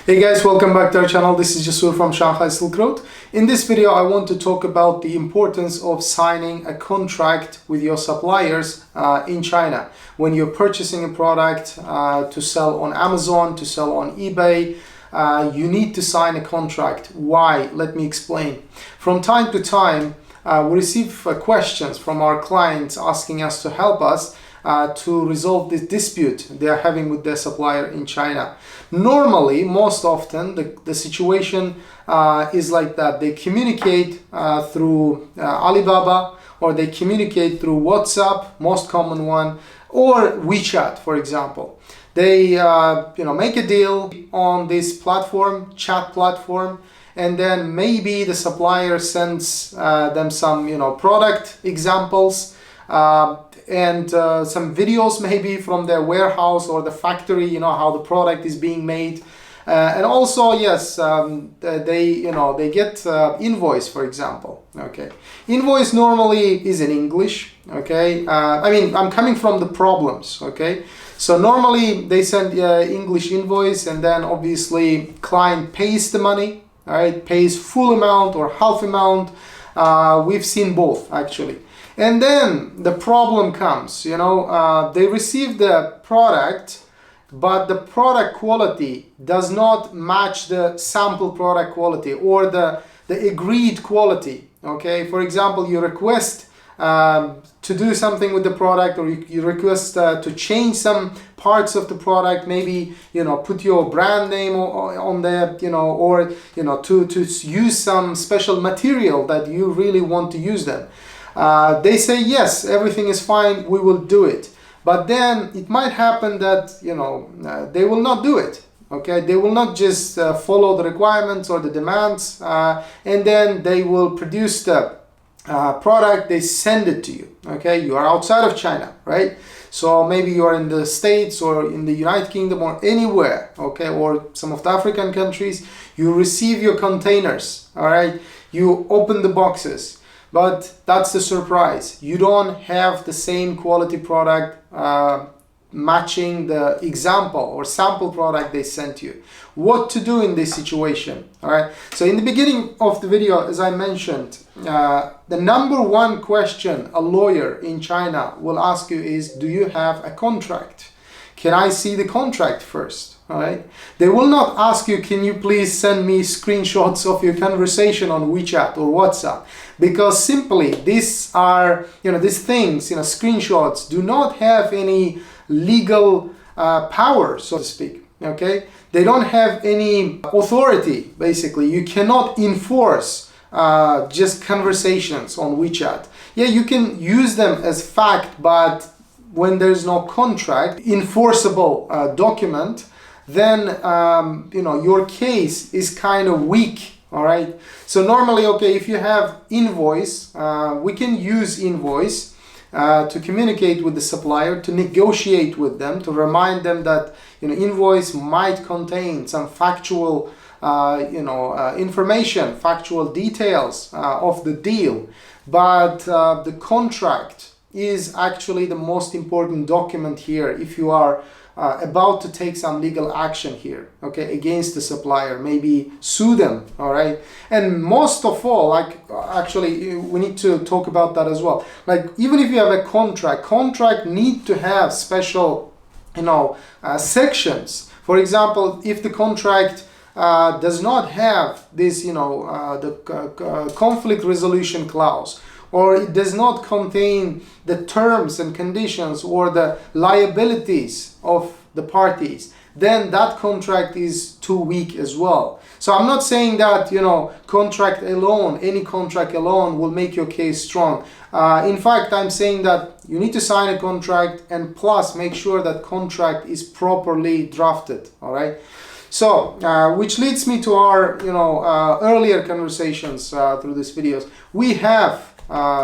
Hey guys, welcome back to our channel. This is 𝐒𝐤 from Shanghai Silk Road. In this video, I want to talk about the importance of signing a contract with your suppliers in China. When you're purchasing a product to sell on Amazon, to sell on eBay, you need to sign a contract. Why? Let me explain. From time to time, we receive questions from our clients asking us to help us to resolve this dispute they are having with their supplier in China. Normally, most often, the situation is like that. They communicate through Alibaba, or they communicate through WhatsApp, most common one, or WeChat, for example. They make a deal on this platform, chat platform, and then maybe the supplier sends them some product examples and some videos maybe from their warehouse or the factory, how the product is being made. And also, yes, they get invoice, for example. Okay, invoice normally is in English. Okay, I'm coming from the problems. Okay, so normally they send English invoice, and then obviously client pays the money. All right, pays full amount or half amount. We've seen both actually. And then the problem comes, they receive the product, but the product quality does not match the sample product quality or the agreed quality. Okay, for example, you request to do something with the product, or you request to change some parts of the product, maybe put your brand name on there, or to use some special material that you really want to use them. They say yes, everything is fine, we will do it. But then it might happen that they will not do it. Okay, they will not just follow the requirements or the demands, and then they will produce the product, they send it to you. Okay, you are outside of China, right? So maybe you are in the States or in the United Kingdom or anywhere, okay, or some of the African countries. You receive your containers, all right, you open the boxes, but that's the surprise. You don't have the same quality product matching the example or sample product they sent you. What to do in this situation? All right. So in the beginning of the video, as I mentioned, the number one question a lawyer in China will ask you is, do you have a contract? Can I see the contract first? All right. They will not ask you, can you please send me screenshots of your conversation on WeChat or WhatsApp? Because simply these are, these things, screenshots do not have any legal power, so to speak. Okay, they don't have any authority. Basically, you cannot enforce just conversations on WeChat. Yeah, you can use them as fact, but when there's no contract, enforceable document, then your case is kind of weak. All right. So normally, okay, if you have invoice, we can use invoice to communicate with the supplier, to negotiate with them, to remind them that invoice might contain some factual information, factual details of the deal. But the contract is actually the most important document here if you are about to take some legal action here, okay, against the supplier, maybe sue them. All right. And most of all, actually we need to talk about that as well. Like, even if you have a contract need to have special sections. For example, if the contract does not have this the conflict resolution clause, or it does not contain the terms and conditions or the liabilities of the parties, then that contract is too weak as well. So I'm not saying that contract alone, any contract alone will make your case strong. In fact, I'm saying that you need to sign a contract, and plus make sure that contract is properly drafted. All right. So, which leads me to our earlier conversations through these videos. We have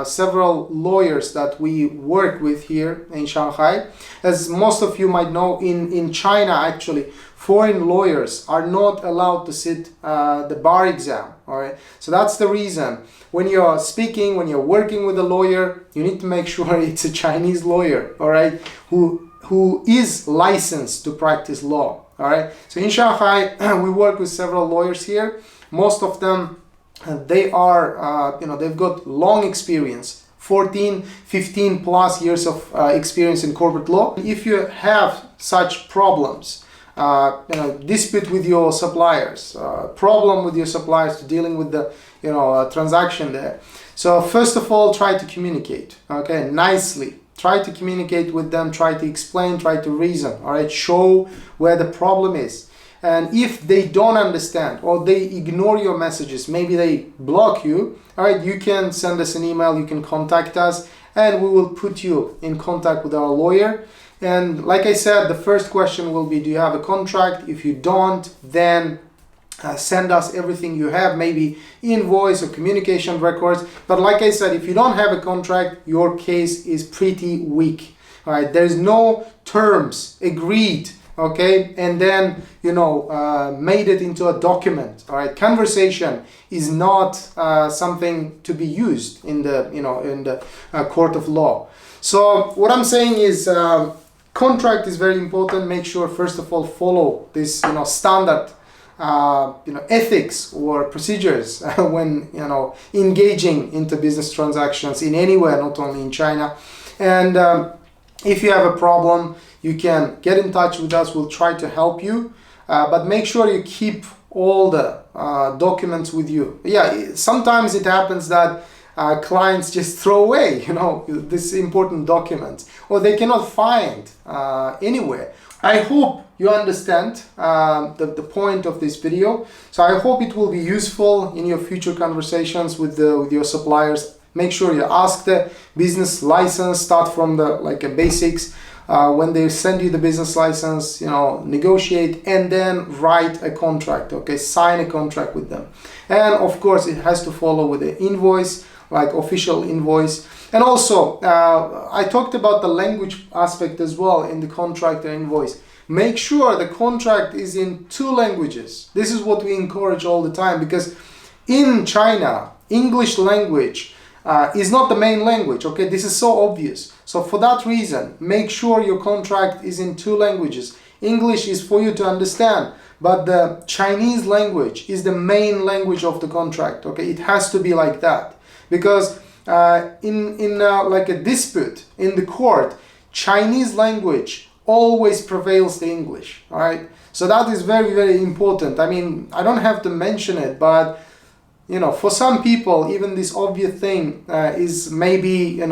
several lawyers that we work with here in Shanghai. As most of you might know, in China, actually, foreign lawyers are not allowed to sit the bar exam. All right. So that's the reason. When you're speaking, when you're working with a lawyer, you need to make sure it's a Chinese lawyer, all right, who is licensed to practice law. All right. So in Shanghai, we work with several lawyers here. Most of them, they are, they've got long experience, 14, 15 plus years of experience in corporate law. If you have such problems, dispute with your suppliers, problem with your suppliers dealing with the, transaction there. So first of all, try to communicate, okay, nicely. Try to communicate with them, try to explain, try to reason, all right? Show where the problem is. And if they don't understand or they ignore your messages, maybe they block you, all right, you can send us an email, you can contact us, and we will put you in contact with our lawyer. And like I said, the first question will be, do you have a contract? If you don't, then send us everything you have, maybe invoice or communication records. But like I said, if you don't have a contract, your case is pretty weak. All right, there's no terms agreed, okay, and then made it into a document. All right, conversation is not something to be used in the court of law. So what I'm saying is, contract is very important. Make sure first of all follow this standard ethics or procedures when engaging into business transactions in anywhere, not only in China. And if you have a problem, you can get in touch with us. We'll try to help you, but make sure you keep all the documents with you. Yeah, sometimes it happens that clients just throw away this important document, or they cannot find anywhere. I hope you understand the point of this video. So I hope it will be useful in your future conversations with your suppliers. Make sure you ask the business license, start from the basics. When they send you the business license, negotiate and then write a contract, okay, sign a contract with them. And of course it has to follow with the invoice, like official invoice. And also, I talked about the language aspect as well in the contract and invoice. Make sure the contract is in 2 languages. This is what we encourage all the time, because in China, English language is not the main language, okay? This is so obvious. So for that reason, make sure your contract is in 2 languages. English is for you to understand, but the Chinese language is the main language of the contract, okay? It has to be like that. Because in like a dispute in the court, Chinese language always prevails the English, all right? So that is very, very important. I mean, I don't have to mention it, but for some people, even this obvious thing is maybe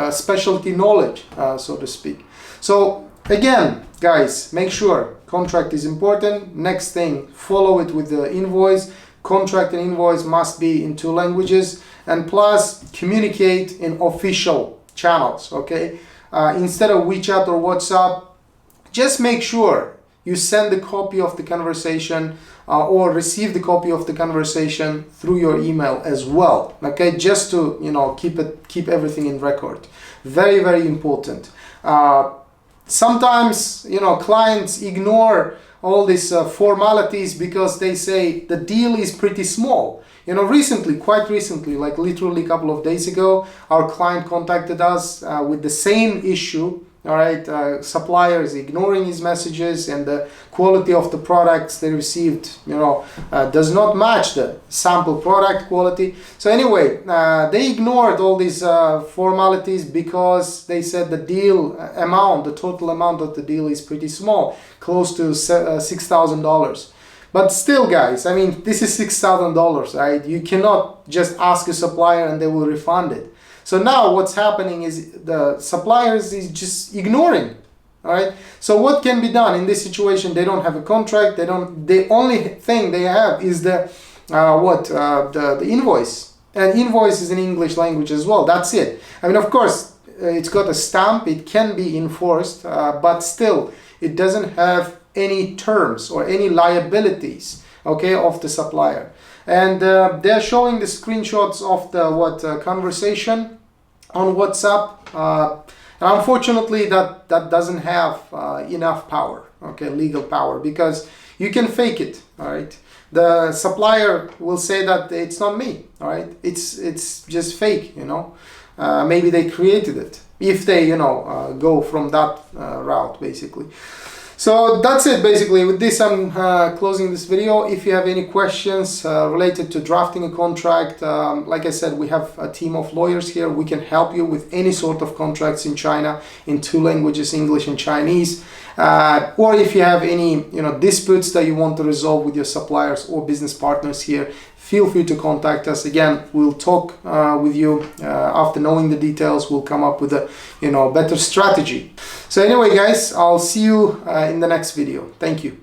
specialty knowledge, so to speak. So again, guys, make sure contract is important. Next thing, follow it with the invoice. Contract and invoice must be in 2 languages, and plus communicate in official channels, okay? Instead of WeChat or WhatsApp, just make sure you send a copy of the conversation or receive the copy of the conversation through your email as well, okay? Just to keep everything in record. Very, very important. Sometimes clients ignore all these formalities because they say the deal is pretty small. Quite recently, like literally a couple of days ago, our client contacted us with the same issue. All right, supplier is ignoring his messages, and the quality of the products they received, does not match the sample product quality. So anyway, they ignored all these formalities because they said the deal amount, the total amount of the deal is pretty small, close to $6,000. But still, guys, I mean, this is $6,000, right? You cannot just ask a supplier and they will refund it. So now what's happening is the suppliers is just ignoring, all right? So what can be done in this situation? They don't have a contract. The only thing they have is the invoice, and invoice is in English language as well. That's it. I mean, of course, it's got a stamp. It can be enforced, but still, it doesn't have any terms or any liabilities, okay, of the supplier. And they're showing the screenshots of the conversation on WhatsApp. And unfortunately, that doesn't have enough power, okay, legal power, because you can fake it, all right? The supplier will say that it's not me, all right? It's just fake, maybe they created it, if they, go from that route, basically. So that's it basically. With this I'm closing this video. If you have any questions related to drafting a contract, like I said, we have a team of lawyers here. We can help you with any sort of contracts in China in 2 languages, English and Chinese. Or if you have any disputes that you want to resolve with your suppliers or business partners here, feel free to contact us. Again, we'll talk with you after knowing the details. We'll come up with a better strategy. So anyway guys, I'll see you in the next video. Thank you.